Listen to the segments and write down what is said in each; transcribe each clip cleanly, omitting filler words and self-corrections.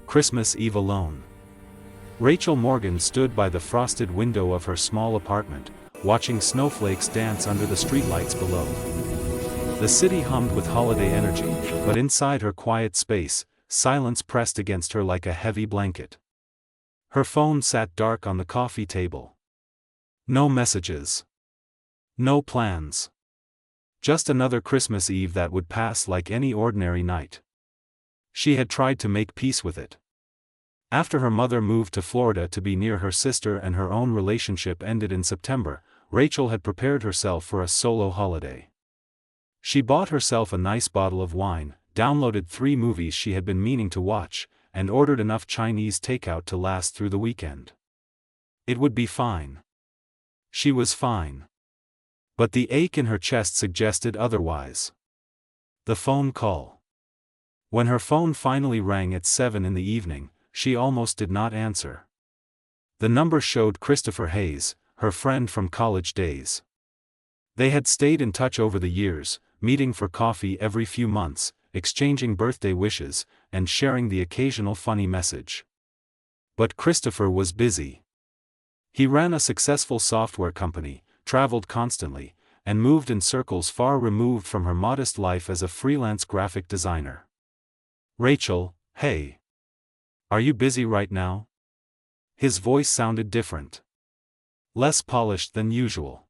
Christmas Eve alone. Rachel Morgan stood by the frosted window of her small apartment, watching snowflakes dance under the streetlights below. The city hummed with holiday energy, but inside her quiet space, silence pressed against her like a heavy blanket. Her phone sat dark on the coffee table. No messages. No plans. Just another Christmas Eve that would pass like any ordinary night. She had tried to make peace with it. After her mother moved to Florida to be near her sister and her own relationship ended in September, Rachel had prepared herself for a solo holiday. She bought herself a nice bottle of wine, downloaded 3 movies she had been meaning to watch, and ordered enough Chinese takeout to last through the weekend. It would be fine. She was fine. But the ache in her chest suggested otherwise. The phone call. When her phone finally rang at 7 in the evening, she almost did not answer. The number showed Christopher Hayes, her friend from college days. They had stayed in touch over the years, meeting for coffee every few months, exchanging birthday wishes, and sharing the occasional funny message. But Christopher was busy. He ran a successful software company, traveled constantly, and moved in circles far removed from her modest life as a freelance graphic designer. Rachel, hey. Are you busy right now? His voice sounded different. Less polished than usual.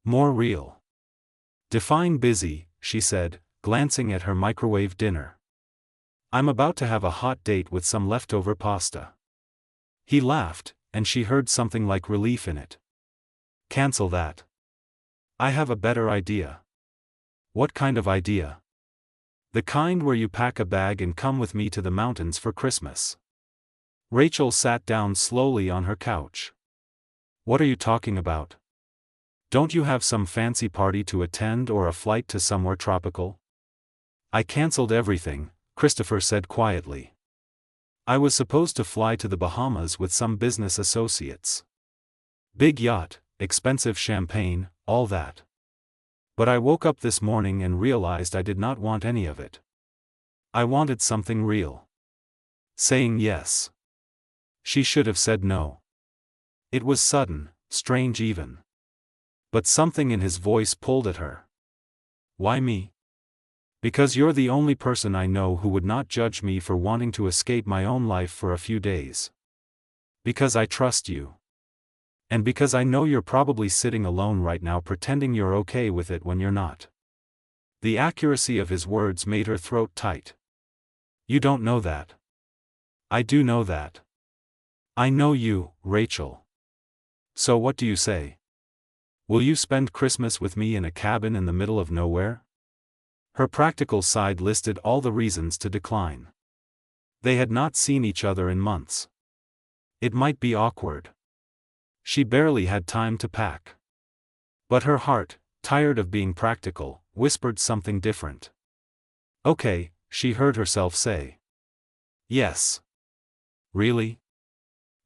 More real. Define busy, she said, glancing at her microwave dinner. I'm about to have a hot date with some leftover pasta. He laughed, and she heard something like relief in it. Cancel that. I have a better idea. What kind of idea? The kind where you pack a bag and come with me to the mountains for Christmas. Rachel sat down slowly on her couch. What are you talking about? Don't you have some fancy party to attend or a flight to somewhere tropical? I canceled everything, Christopher said quietly. I was supposed to fly to the Bahamas with some business associates. Big yacht, expensive champagne, all that. But I woke up this morning and realized I did not want any of it. I wanted something real. Saying yes. She should have said no. It was sudden, strange even. But something in his voice pulled at her. Why me? Because you're the only person I know who would not judge me for wanting to escape my own life for a few days. Because I trust you. And because I know you're probably sitting alone right now pretending you're okay with it when you're not. The accuracy of his words made her throat tight. You don't know that. I do know that. I know you, Rachel. So what do you say? Will you spend Christmas with me in a cabin in the middle of nowhere? Her practical side listed all the reasons to decline. They had not seen each other in months. It might be awkward. She barely had time to pack. But her heart, tired of being practical, whispered something different. Okay, she heard herself say. Yes. Really?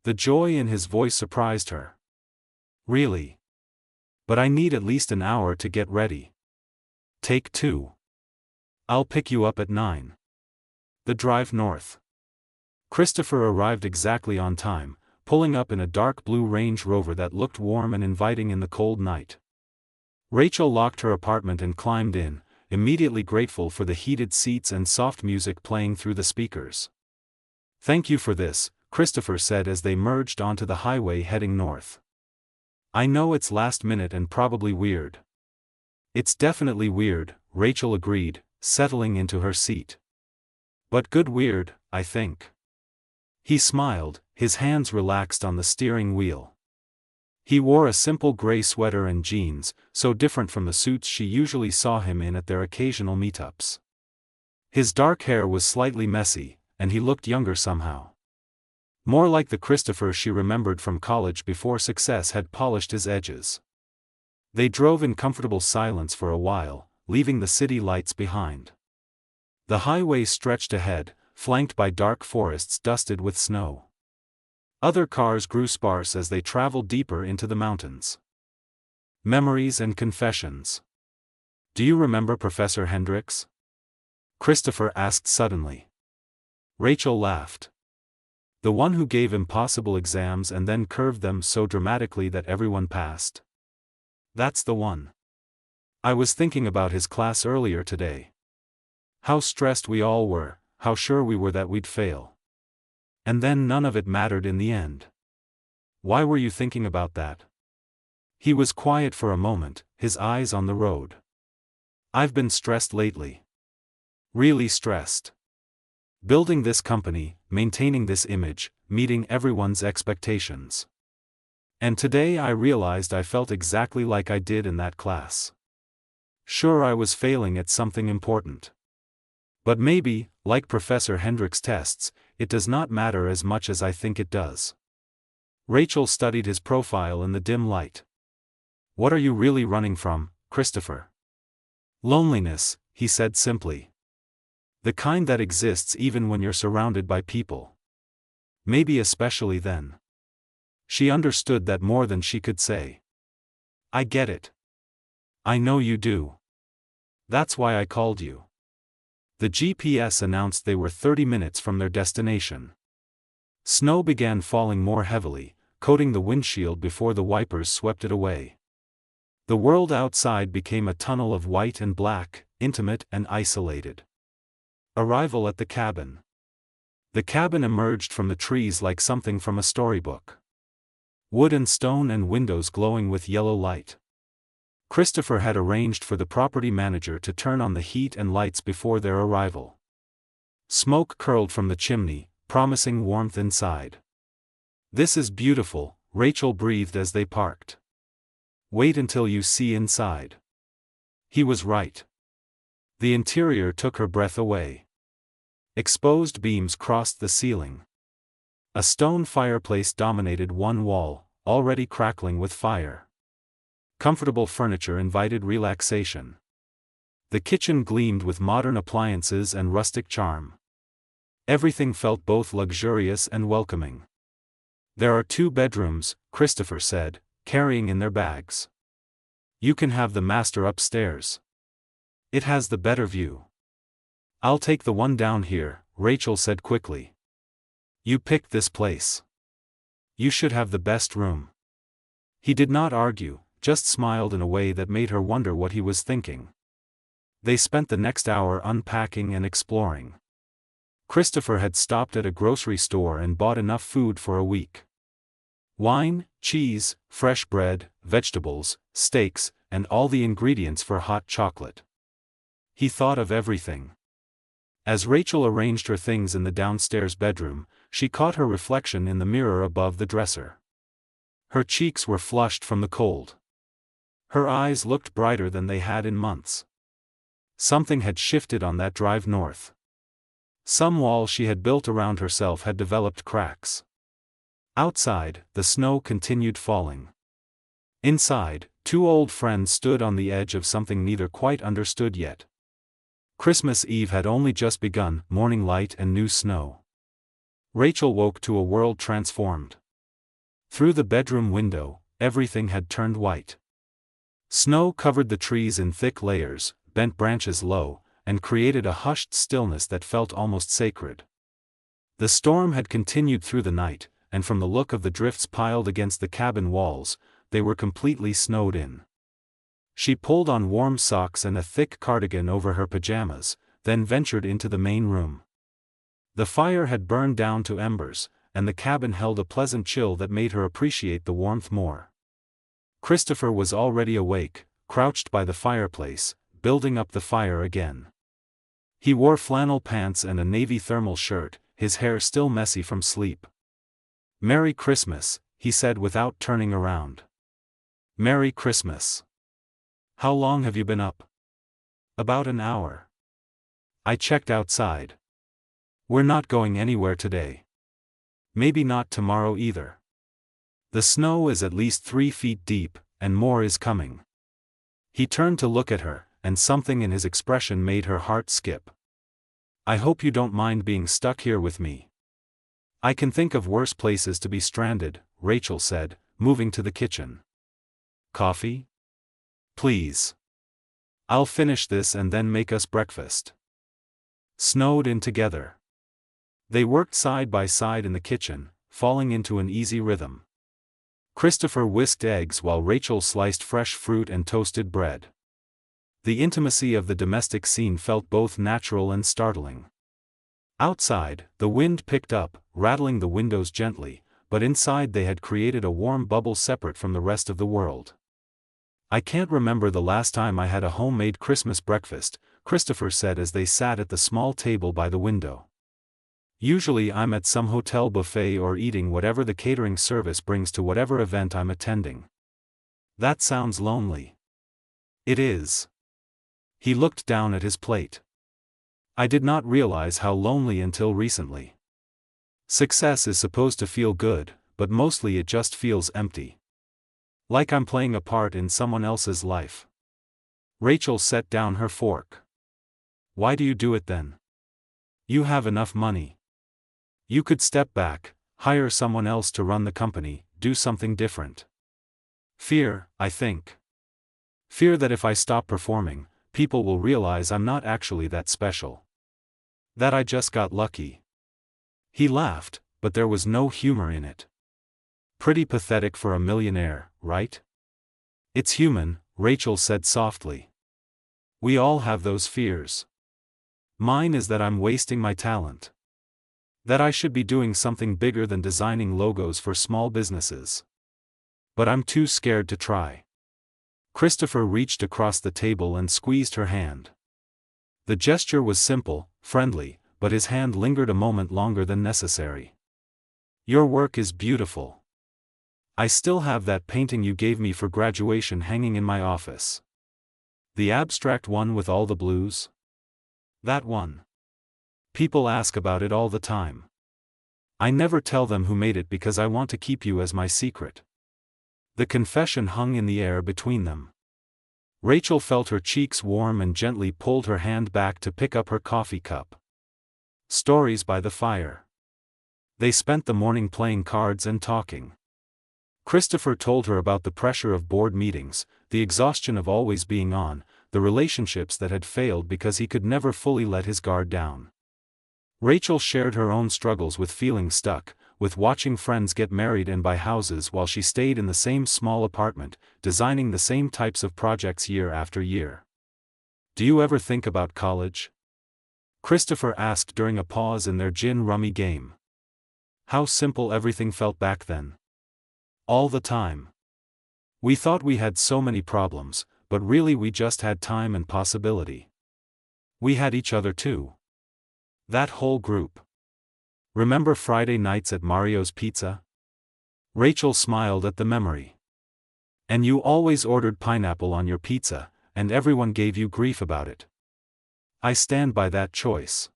The joy in his voice surprised her. Really? But I need at least an hour to get ready. Take 2. I'll pick you up at 9. The drive north. Christopher arrived exactly on time, pulling up in a dark blue Range Rover that looked warm and inviting in the cold night. Rachel locked her apartment and climbed in, immediately grateful for the heated seats and soft music playing through the speakers. Thank you for this, Christopher said as they merged onto the highway heading north. I know it's last minute and probably weird. It's definitely weird, Rachel agreed, settling into her seat. But good weird, I think. He smiled, his hands relaxed on the steering wheel. He wore a simple gray sweater and jeans, so different from the suits she usually saw him in at their occasional meetups. His dark hair was slightly messy, and he looked younger somehow. More like the Christopher she remembered from college before success had polished his edges. They drove in comfortable silence for a while, leaving the city lights behind. The highway stretched ahead, flanked by dark forests dusted with snow. Other cars grew sparse as they traveled deeper into the mountains. Memories and confessions. Do you remember Professor Hendricks? Christopher asked suddenly. Rachel laughed. The one who gave impossible exams and then curved them so dramatically that everyone passed. That's the one. I was thinking about his class earlier today. How stressed we all were, how sure we were that we'd fail. And then none of it mattered in the end. Why were you thinking about that? He was quiet for a moment, his eyes on the road. I've been stressed lately. Really stressed. Building this company, maintaining this image, meeting everyone's expectations. And today I realized I felt exactly like I did in that class. Sure, I was failing at something important. But maybe, like Professor Hendrick's tests, it does not matter as much as I think it does. Rachel studied his profile in the dim light. What are you really running from, Christopher? Loneliness, he said simply. The kind that exists even when you're surrounded by people. Maybe especially then. She understood that more than she could say. I get it. I know you do. That's why I called you. The GPS announced they were 30 minutes from their destination. Snow began falling more heavily, coating the windshield before the wipers swept it away. The world outside became a tunnel of white and black, intimate and isolated. Arrival at the cabin. The cabin emerged from the trees like something from a storybook. Wood and stone and windows glowing with yellow light. Christopher had arranged for the property manager to turn on the heat and lights before their arrival. Smoke curled from the chimney, promising warmth inside. This is beautiful, Rachel breathed as they parked. Wait until you see inside. He was right. The interior took her breath away. Exposed beams crossed the ceiling. A stone fireplace dominated one wall, already crackling with fire. Comfortable furniture invited relaxation. The kitchen gleamed with modern appliances and rustic charm. Everything felt both luxurious and welcoming. There are 2 bedrooms, Christopher said, carrying in their bags. You can have the master upstairs. It has the better view. I'll take the one down here, Rachel said quickly. You picked this place. You should have the best room. He did not argue, just smiled in a way that made her wonder what he was thinking. They spent the next hour unpacking and exploring. Christopher had stopped at a grocery store and bought enough food for a week. Wine, cheese, fresh bread, vegetables, steaks, and all the ingredients for hot chocolate. He thought of everything. As Rachel arranged her things in the downstairs bedroom, she caught her reflection in the mirror above the dresser. Her cheeks were flushed from the cold. Her eyes looked brighter than they had in months. Something had shifted on that drive north. Some wall she had built around herself had developed cracks. Outside, the snow continued falling. Inside, 2 old friends stood on the edge of something neither quite understood yet. Christmas Eve had only just begun, morning light and new snow. Rachel woke to a world transformed. Through the bedroom window, everything had turned white. Snow covered the trees in thick layers, bent branches low, and created a hushed stillness that felt almost sacred. The storm had continued through the night, and from the look of the drifts piled against the cabin walls, they were completely snowed in. She pulled on warm socks and a thick cardigan over her pajamas, then ventured into the main room. The fire had burned down to embers, and the cabin held a pleasant chill that made her appreciate the warmth more. Christopher was already awake, crouched by the fireplace, building up the fire again. He wore flannel pants and a navy thermal shirt, his hair still messy from sleep. "Merry Christmas," he said without turning around. "Merry Christmas. How long have you been up?" "About an hour. I checked outside. We're not going anywhere today. Maybe not tomorrow either. The snow is at least 3 feet deep, and more is coming." He turned to look at her, and something in his expression made her heart skip. "I hope you don't mind being stuck here with me. I can think of worse places to be stranded," Rachel said, moving to the kitchen. "Coffee? Please. I'll finish this and then make us breakfast." Snowed in together. They worked side by side in the kitchen, falling into an easy rhythm. Christopher whisked eggs while Rachel sliced fresh fruit and toasted bread. The intimacy of the domestic scene felt both natural and startling. Outside, the wind picked up, rattling the windows gently, but inside they had created a warm bubble separate from the rest of the world. "I can't remember the last time I had a homemade Christmas breakfast," Christopher said as they sat at the small table by the window. "Usually I'm at some hotel buffet or eating whatever the catering service brings to whatever event I'm attending." "That sounds lonely." "It is." He looked down at his plate. "I did not realize how lonely until recently. Success is supposed to feel good, but mostly it just feels empty. Like I'm playing a part in someone else's life." Rachel set down her fork. "Why do you do it then? You have enough money. You could step back, hire someone else to run the company, do something different." "Fear, I think. Fear that if I stop performing, people will realize I'm not actually that special. That I just got lucky." He laughed, but there was no humor in it. "Pretty pathetic for a millionaire, right?" "It's human," Rachel said softly. "We all have those fears. Mine is that I'm wasting my talent. That I should be doing something bigger than designing logos for small businesses. But I'm too scared to try." Christopher reached across the table and squeezed her hand. The gesture was simple, friendly, but his hand lingered a moment longer than necessary. "Your work is beautiful. I still have that painting you gave me for graduation hanging in my office. The abstract one with all the blues? That one. People ask about it all the time. I never tell them who made it because I want to keep you as my secret." The confession hung in the air between them. Rachel felt her cheeks warm and gently pulled her hand back to pick up her coffee cup. Stories by the fire. They spent the morning playing cards and talking. Christopher told her about the pressure of board meetings, the exhaustion of always being on, the relationships that had failed because he could never fully let his guard down. Rachel shared her own struggles with feeling stuck, with watching friends get married and buy houses while she stayed in the same small apartment, designing the same types of projects year after year. "Do you ever think about college?" Christopher asked during a pause in their gin rummy game. How simple everything felt back then. All the time. We thought we had so many problems, but really we just had time and possibility. We had each other too. That whole group. Remember Friday nights at Mario's Pizza? Rachel smiled at the memory. And you always ordered pineapple on your pizza, and everyone gave you grief about it. I stand by that choice.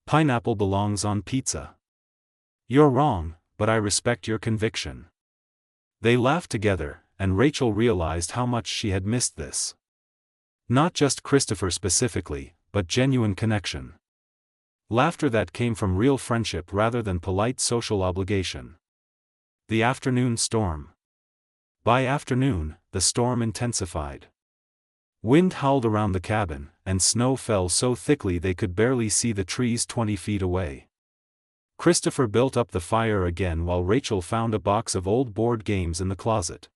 Pineapple belongs on pizza. You're wrong, but I respect your conviction. They laughed together, and Rachel realized how much she had missed this. Not just Christopher specifically, but genuine connection. Laughter that came from real friendship rather than polite social obligation. The afternoon storm. By afternoon, the storm intensified. Wind howled around the cabin, and snow fell so thickly they could barely see the trees 20 feet away. Christopher built up the fire again while Rachel found a box of old board games in the closet.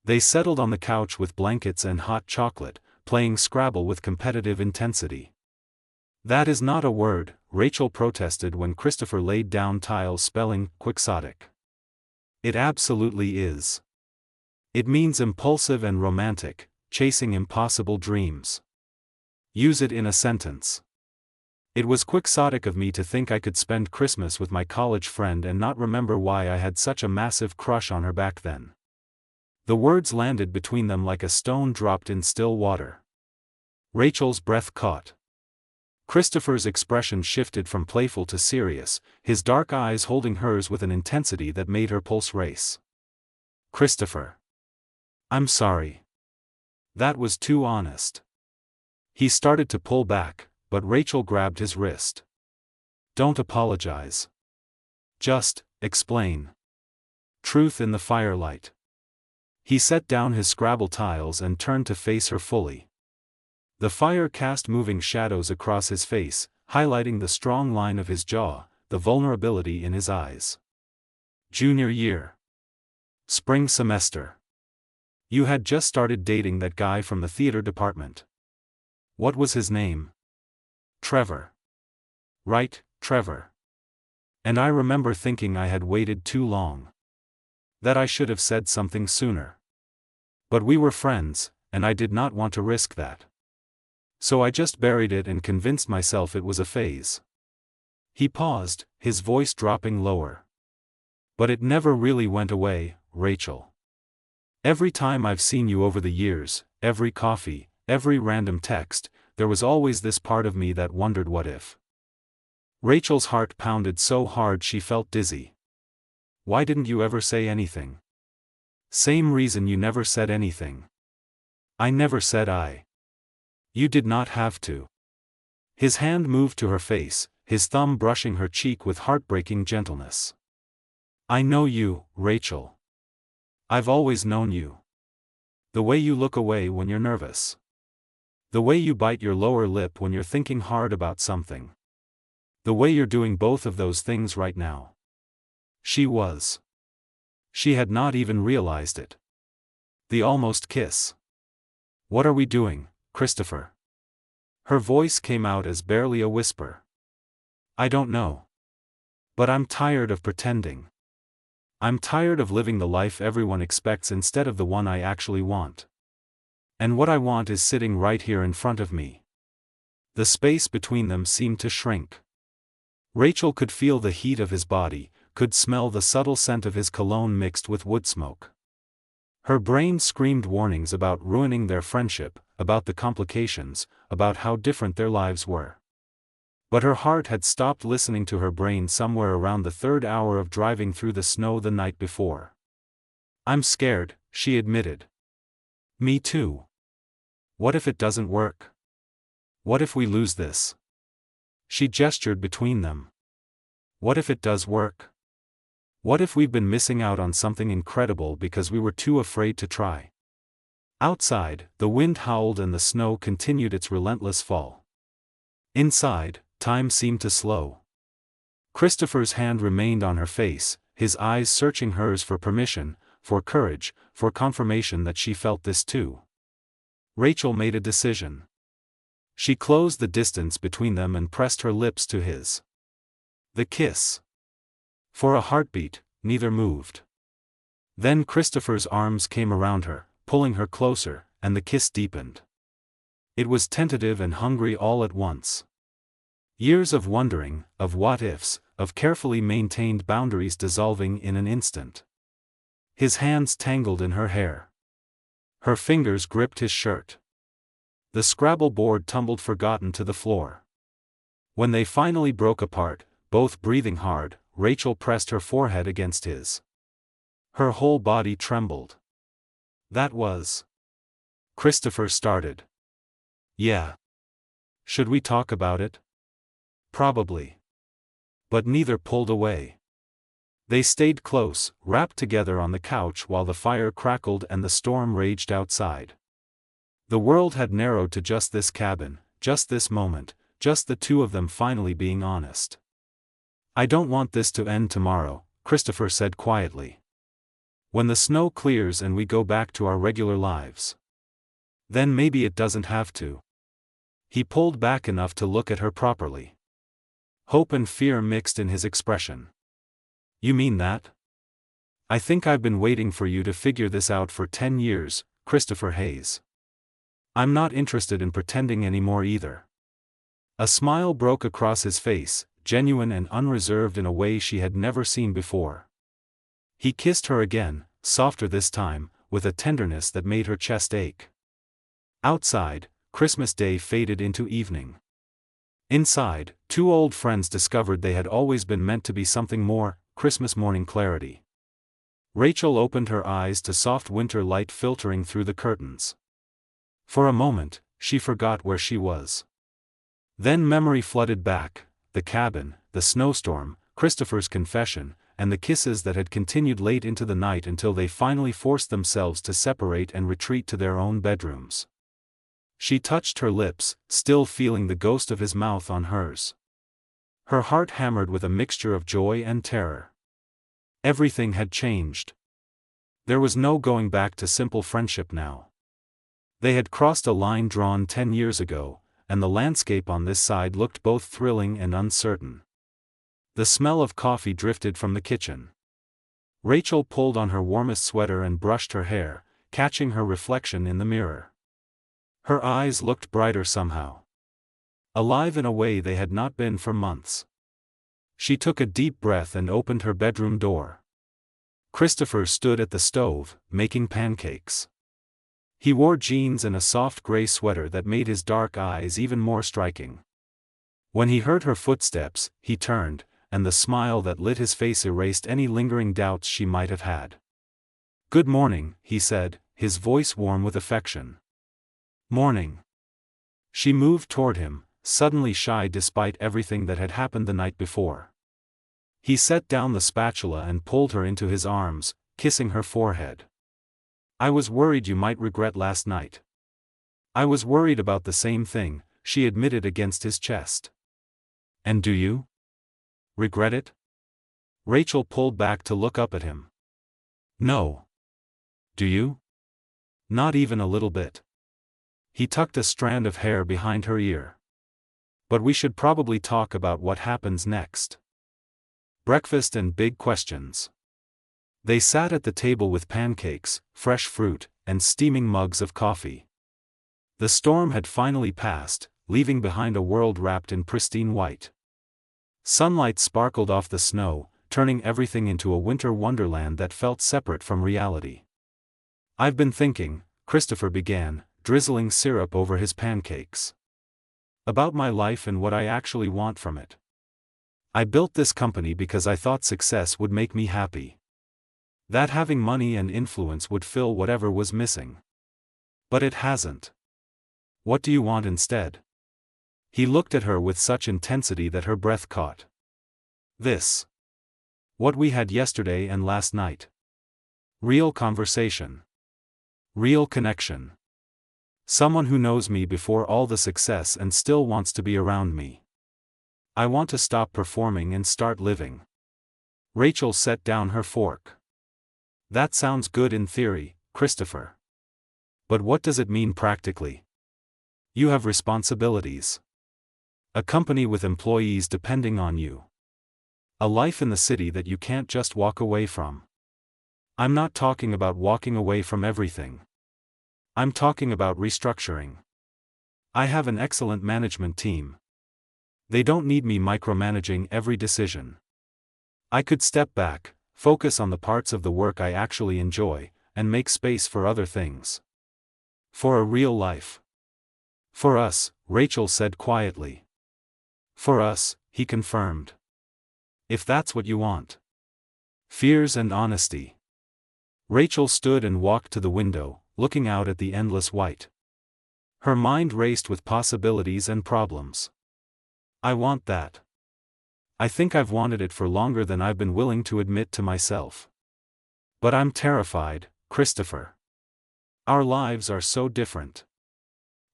They settled on the couch with blankets and hot chocolate, playing Scrabble with competitive intensity. That is not a word, Rachel protested when Christopher laid down tiles spelling quixotic. It absolutely is. It means impulsive and romantic, chasing impossible dreams. Use it in a sentence. It was quixotic of me to think I could spend Christmas with my college friend and not remember why I had such a massive crush on her back then. The words landed between them like a stone dropped in still water. Rachel's breath caught. Christopher's expression shifted from playful to serious, his dark eyes holding hers with an intensity that made her pulse race. "Christopher. I'm sorry. That was too honest." He started to pull back, but Rachel grabbed his wrist. "Don't apologize. Just explain. Truth in the firelight." He set down his Scrabble tiles and turned to face her fully. The fire cast moving shadows across his face, highlighting the strong line of his jaw, the vulnerability in his eyes. Junior year. Spring semester. You had just started dating that guy from the theater department. What was his name? Trevor. Right, Trevor. And I remember thinking I had waited too long. That I should have said something sooner. But we were friends, and I did not want to risk that. So I just buried it and convinced myself it was a phase. He paused, his voice dropping lower. But it never really went away, Rachel. Every time I've seen you over the years, every coffee, every random text, there was always this part of me that wondered what if. Rachel's heart pounded so hard she felt dizzy. Why didn't you ever say anything? Same reason you never said anything. I never said I. You did not have to. His hand moved to her face, his thumb brushing her cheek with heartbreaking gentleness. I know you, Rachel. I've always known you. The way you look away when you're nervous. The way you bite your lower lip when you're thinking hard about something. The way you're doing both of those things right now. She was. She had not even realized it. The almost kiss. What are we doing, Christopher? Her voice came out as barely a whisper. I don't know. But I'm tired of pretending. I'm tired of living the life everyone expects instead of the one I actually want. And what I want is sitting right here in front of me. The space between them seemed to shrink. Rachel could feel the heat of his body, could smell the subtle scent of his cologne mixed with wood smoke. Her brain screamed warnings about ruining their friendship, about the complications, about how different their lives were. But her heart had stopped listening to her brain somewhere around the third hour of driving through the snow the night before. I'm scared, she admitted. Me too. What if it doesn't work? What if we lose this? She gestured between them. What if it does work? What if we've been missing out on something incredible because we were too afraid to try? Outside, the wind howled and the snow continued its relentless fall. Inside, time seemed to slow. Christopher's hand remained on her face, his eyes searching hers for permission, for courage, for confirmation that she felt this too. Rachel made a decision. She closed the distance between them and pressed her lips to his. The kiss. For a heartbeat, neither moved. Then Christopher's arms came around her, pulling her closer, and the kiss deepened. It was tentative and hungry all at once. Years of wondering, of what-ifs, of carefully maintained boundaries dissolving in an instant. His hands tangled in her hair. Her fingers gripped his shirt. The Scrabble board tumbled forgotten to the floor. When they finally broke apart, both breathing hard, Rachel pressed her forehead against his. Her whole body trembled. That was. Christopher started. Yeah. Should we talk about it? Probably. But neither pulled away. They stayed close, wrapped together on the couch while the fire crackled and the storm raged outside. The world had narrowed to just this cabin, just this moment, just the two of them finally being honest. I don't want this to end tomorrow, Christopher said quietly. When the snow clears and we go back to our regular lives. Then maybe it doesn't have to. He pulled back enough to look at her properly. Hope and fear mixed in his expression. You mean that? I think I've been waiting for you to figure this out for 10 years, Christopher Hayes. I'm not interested in pretending anymore either. A smile broke across his face, genuine and unreserved in a way she had never seen before. He kissed her again, softer this time, with a tenderness that made her chest ache. Outside, Christmas Day faded into evening. Inside, two old friends discovered they had always been meant to be something more, Christmas morning clarity. Rachel opened her eyes to soft winter light filtering through the curtains. For a moment, she forgot where she was. Then memory flooded back, the cabin, the snowstorm, Christopher's confession, and the kisses that had continued late into the night until they finally forced themselves to separate and retreat to their own bedrooms. She touched her lips, still feeling the ghost of his mouth on hers. Her heart hammered with a mixture of joy and terror. Everything had changed. There was no going back to simple friendship now. They had crossed a line drawn 10 years ago, and the landscape on this side looked both thrilling and uncertain. The smell of coffee drifted from the kitchen. Rachel pulled on her warmest sweater and brushed her hair, catching her reflection in the mirror. Her eyes looked brighter somehow. Alive in a way they had not been for months. She took a deep breath and opened her bedroom door. Christopher stood at the stove, making pancakes. He wore jeans and a soft gray sweater that made his dark eyes even more striking. When he heard her footsteps, he turned, and the smile that lit his face erased any lingering doubts she might have had. "Good morning," he said, his voice warm with affection. "Morning." She moved toward him, suddenly shy despite everything that had happened the night before. He set down the spatula and pulled her into his arms, kissing her forehead. "I was worried you might regret last night." "I was worried about the same thing," she admitted against his chest. "And do you regret it?" Rachel pulled back to look up at him. "No." "Do you?" "Not even a little bit." He tucked a strand of hair behind her ear. "But we should probably talk about what happens next. Breakfast and big questions." They sat at the table with pancakes, fresh fruit, and steaming mugs of coffee. The storm had finally passed, leaving behind a world wrapped in pristine white. Sunlight sparkled off the snow, turning everything into a winter wonderland that felt separate from reality. "I've been thinking," Christopher began, drizzling syrup over his pancakes, "about my life and what I actually want from it. I built this company because I thought success would make me happy. That having money and influence would fill whatever was missing. But it hasn't. What do you want instead?" He looked at her with such intensity that her breath caught. "This. What we had yesterday and last night. Real conversation. Real connection. Someone who knows me before all the success and still wants to be around me. I want to stop performing and start living." Rachel set down her fork. "That sounds good in theory, Christopher. But what does it mean practically? You have responsibilities. A company with employees depending on you. A life in the city that you can't just walk away from. I'm not talking about walking away from everything. I'm talking about restructuring. I have an excellent management team. They don't need me micromanaging every decision. I could step back, focus on the parts of the work I actually enjoy, and make space for other things. For a real life." "For us," Rachel said quietly. "For us," he confirmed. "If that's what you want." Fears and honesty. Rachel stood and walked to the window, looking out at the endless white. Her mind raced with possibilities and problems. "I want that. I think I've wanted it for longer than I've been willing to admit to myself. But I'm terrified, Christopher. Our lives are so different.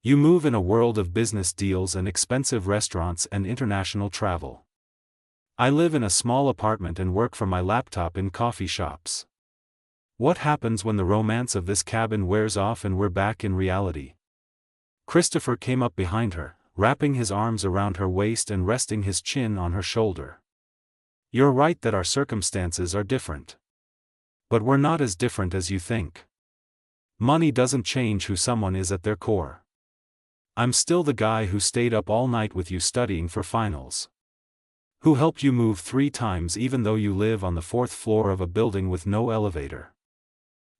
You move in a world of business deals and expensive restaurants and international travel. I live in a small apartment and work from my laptop in coffee shops. What happens when the romance of this cabin wears off and we're back in reality?" Christopher came up behind her, wrapping his arms around her waist and resting his chin on her shoulder. "You're right that our circumstances are different. But we're not as different as you think. Money doesn't change who someone is at their core. I'm still the guy who stayed up all night with you studying for finals. Who helped you move 3 times even though you live on the 4th floor of a building with no elevator.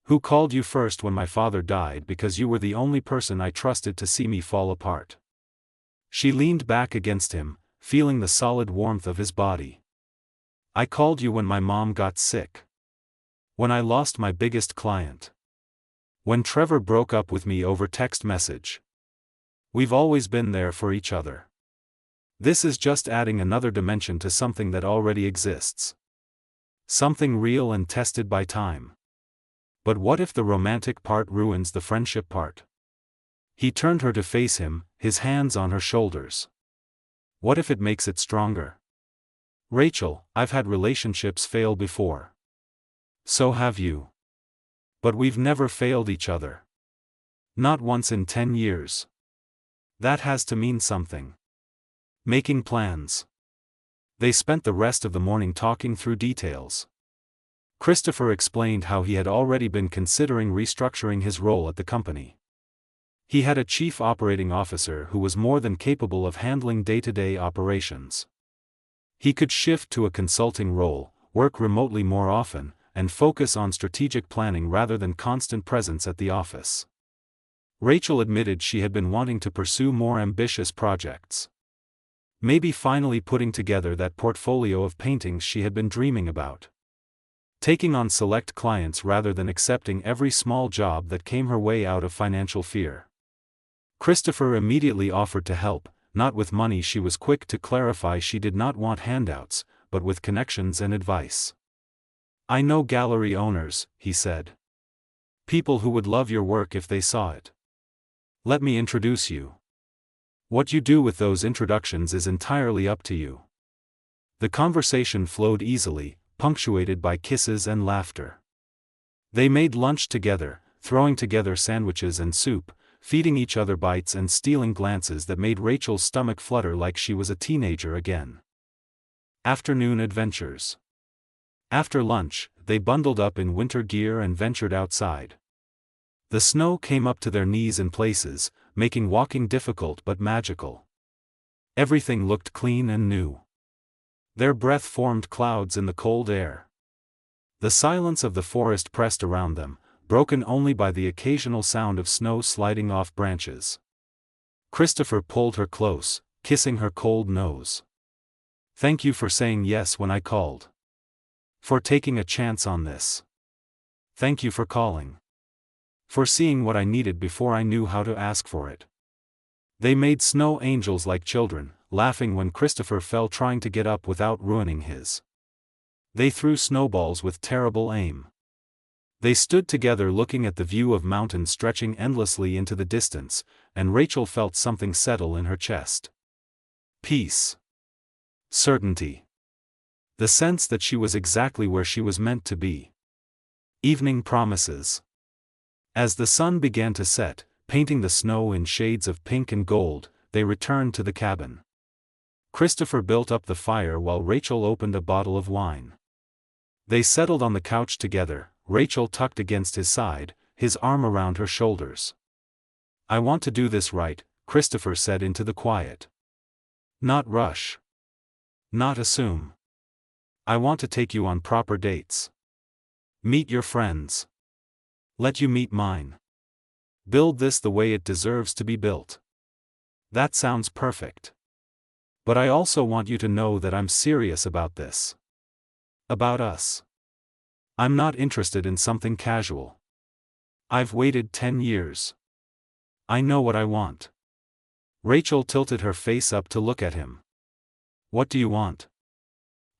Who called you first when my father died because you were the only person I trusted to see me fall apart." She leaned back against him, feeling the solid warmth of his body. "I called you when my mom got sick. When I lost my biggest client. When Trevor broke up with me over text message. We've always been there for each other. This is just adding another dimension to something that already exists. Something real and tested by time. But what if the romantic part ruins the friendship part? He turned her to face him, his hands on her shoulders. What if it makes it stronger? Rachel, I've had relationships fail before. So have you. But we've never failed each other. Not once in 10 years. That has to mean something. Making plans. They spent the rest of the morning talking through details. Christopher explained how he had already been considering restructuring his role at the company. He had a chief operating officer who was more than capable of handling day-to-day operations. He could shift to a consulting role, work remotely more often, and focus on strategic planning rather than constant presence at the office. Rachel admitted she had been wanting to pursue more ambitious projects. Maybe finally putting together that portfolio of paintings she had been dreaming about. Taking on select clients rather than accepting every small job that came her way out of financial fear. Christopher immediately offered to help, not with money. She was quick to clarify she did not want handouts, but with connections and advice. I know gallery owners, he said. People who would love your work if they saw it. Let me introduce you. What you do with those introductions is entirely up to you. The conversation flowed easily, punctuated by kisses and laughter. They made lunch together, throwing together sandwiches and soup, feeding each other bites and stealing glances that made Rachel's stomach flutter like she was a teenager again. Afternoon adventures. After lunch, they bundled up in winter gear and ventured outside. The snow came up to their knees in places, making walking difficult but magical. Everything looked clean and new. Their breath formed clouds in the cold air. The silence of the forest pressed around them, broken only by the occasional sound of snow sliding off branches. Christopher pulled her close, kissing her cold nose. Thank you for saying yes when I called. For taking a chance on this. Thank you for calling. For seeing what I needed before I knew how to ask for it. They made snow angels like children, laughing when Christopher fell trying to get up without ruining his. They threw snowballs with terrible aim. They stood together looking at the view of mountains stretching endlessly into the distance, and Rachel felt something settle in her chest. Peace. Certainty. The sense that she was exactly where she was meant to be. Evening promises. As the sun began to set, painting the snow in shades of pink and gold, they returned to the cabin. Christopher built up the fire while Rachel opened a bottle of wine. They settled on the couch together, Rachel tucked against his side, his arm around her shoulders. I want to do this right, Christopher said into the quiet. Not rush. Not assume. I want to take you on proper dates. Meet your friends. Let you meet mine. Build this the way it deserves to be built. That sounds perfect. But I also want you to know that I'm serious about this. About us. I'm not interested in something casual. I've waited 10 years. I know what I want. Rachel tilted her face up to look at him. What do you want?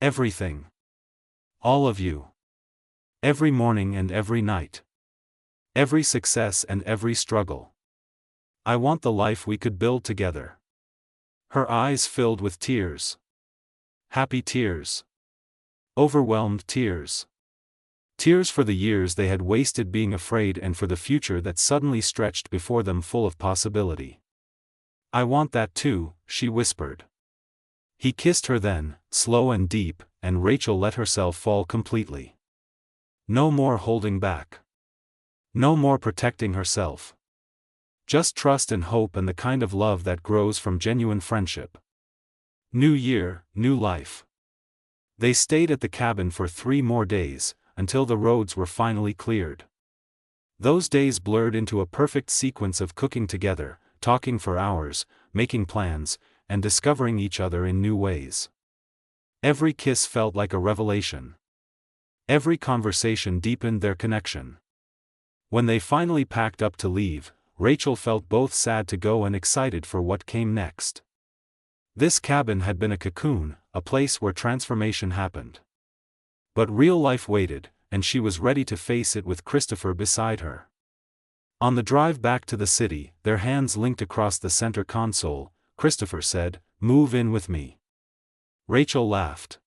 Everything. All of you. Every morning and every night. Every success and every struggle. I want the life we could build together. Her eyes filled with tears. Happy tears. Overwhelmed tears. Tears for the years they had wasted being afraid and for the future that suddenly stretched before them full of possibility. I want that too, she whispered. He kissed her then, slow and deep, and Rachel let herself fall completely. No more holding back. No more protecting herself. Just trust and hope and the kind of love that grows from genuine friendship. New year, new life. They stayed at the cabin for 3 more days, until the roads were finally cleared. Those days blurred into a perfect sequence of cooking together, talking for hours, making plans, and discovering each other in new ways. Every kiss felt like a revelation. Every conversation deepened their connection. When they finally packed up to leave, Rachel felt both sad to go and excited for what came next. This cabin had been a cocoon, a place where transformation happened. But real life waited, and she was ready to face it with Christopher beside her. On the drive back to the city, their hands linked across the center console, Christopher said, "Move in with me." Rachel laughed.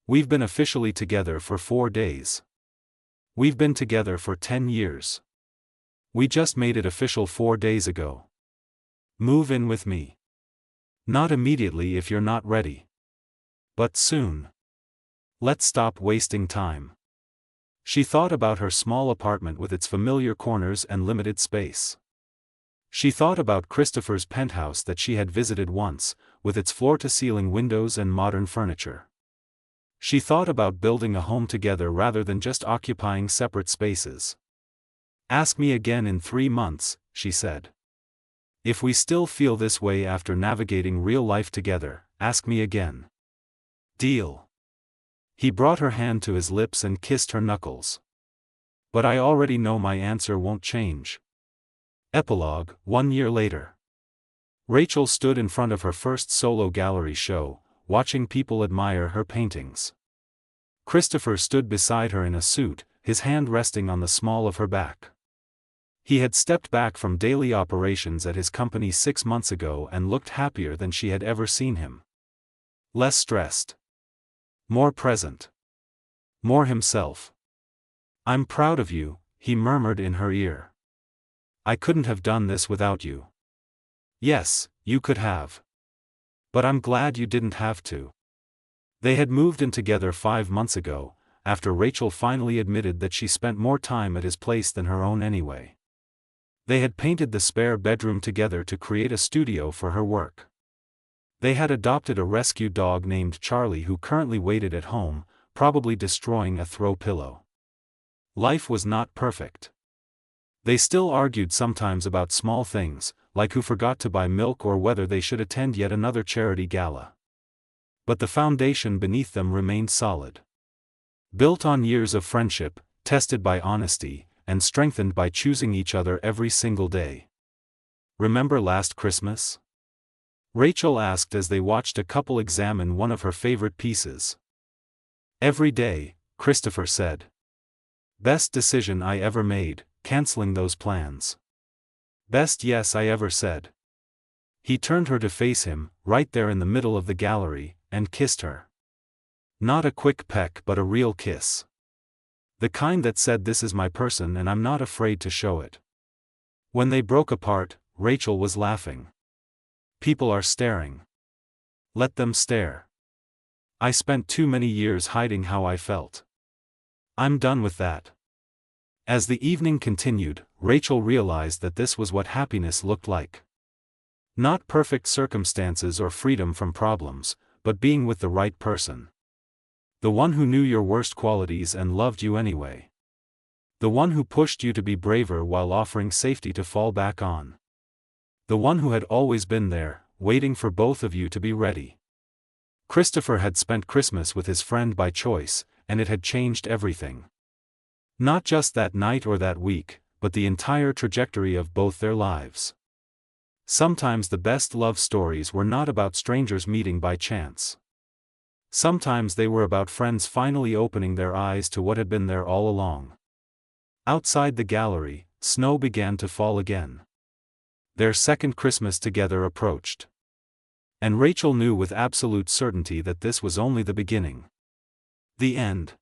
"We've been officially together for 4 days. We've been together for 10 years. We just made it official 4 days ago. Move in with me. Not immediately if you're not ready. But soon. Let's stop wasting time." She thought about her small apartment with its familiar corners and limited space. She thought about Christopher's penthouse that she had visited once, with its floor-to-ceiling windows and modern furniture. She thought about building a home together rather than just occupying separate spaces. "Ask me again in 3 months," she said. "If we still feel this way after navigating real life together, ask me again. Deal?" He brought her hand to his lips and kissed her knuckles. "But I already know my answer won't change." Epilogue, 1 year later. Rachel stood in front of her first solo gallery show, watching people admire her paintings. Christopher stood beside her in a suit, his hand resting on the small of her back. He had stepped back from daily operations at his company 6 months ago and looked happier than she had ever seen him. Less stressed. More present. More himself. "I'm proud of you," he murmured in her ear. "I couldn't have done this without you." "Yes, you could have. But I'm glad you didn't have to." They had moved in together 5 months ago, after Rachel finally admitted that she spent more time at his place than her own anyway. They had painted the spare bedroom together to create a studio for her work. They had adopted a rescue dog named Charlie who currently waited at home, probably destroying a throw pillow. Life was not perfect. They still argued sometimes about small things, like who forgot to buy milk or whether they should attend yet another charity gala. But the foundation beneath them remained solid. Built on years of friendship, tested by honesty, and strengthened by choosing each other every single day. "Remember last Christmas?" Rachel asked as they watched a couple examine one of her favorite pieces. "Every day," Christopher said. "Best decision I ever made, canceling those plans. Best yes I ever said." He turned her to face him, right there in the middle of the gallery, and kissed her. Not a quick peck but a real kiss. The kind that said, "This is my person and I'm not afraid to show it." When they broke apart, Rachel was laughing. "People are staring. Let them stare. I spent too many years hiding how I felt. I'm done with that." As the evening continued, Rachel realized that this was what happiness looked like. Not perfect circumstances or freedom from problems, but being with the right person. The one who knew your worst qualities and loved you anyway. The one who pushed you to be braver while offering safety to fall back on. The one who had always been there, waiting for both of you to be ready. Christopher had spent Christmas with his friend by choice, and it had changed everything. Not just that night or that week, but the entire trajectory of both their lives. Sometimes the best love stories were not about strangers meeting by chance. Sometimes they were about friends finally opening their eyes to what had been there all along. Outside the gallery, snow began to fall again. Their second Christmas together approached. And Rachel knew with absolute certainty that this was only the beginning. The end.